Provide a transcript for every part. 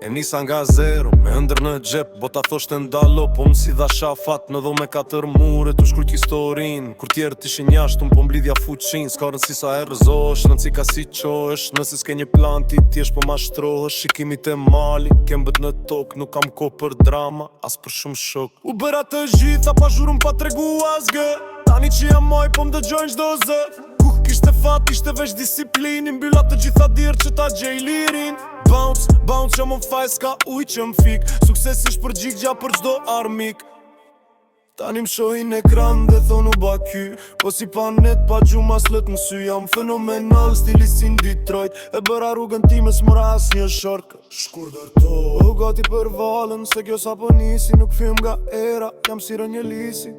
E nisa nga zero, me ëndër në gjep, bota thoshte ndalo, po më si dha shafat në dho me 4 mure, tu shkruajt historin, kur tjerë t'ishin jashtun, po mblidhja fuqin, s'ka rëndësi sa e rëzosh, rëndësi ka si qohesh, nëse s'ke një plan ti t'jesh po mashtrohesh, shikimit e mali, kem bët në tokë, nuk kam ko për drama, as për shumë shok. U bëra të gjitha, pa zhurëm pa tregu asgë, tani që jam moj, po më dëgjojnë çdo zë. Kishte fat, ishte veç disiplini, mbylla të gjitha dirë që ta gjej lirin. Bounce, bounce që më faj s'ka uj që m'fik, sukses ish për gjigja për gjdo armik. Tani m'shohin ekran dhe thonu baky, po si pa net pa gjuma s'let më sy. Jam fenomenal, stili si në Detroit, e bëra rrugën time s'mora as një shork. Shkur dërto, u gati për valën, se kjo sa po nisi, nuk film nga era, jam si rënjelisi.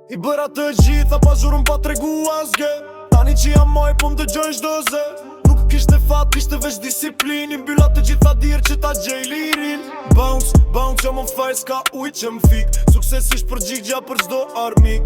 I bëra të gjitha, pa zhurëm pa tregu asgë, tani që jam moj, po më dëgjojnë çdo zë. Nuk kishte fat, ishte veç disiplini, mbylla të gjitha dirë që ta gjej lirin. Bounce, bounce që më faj s'ka uj që m'fik, sukses ish për gjigja për çdo armik.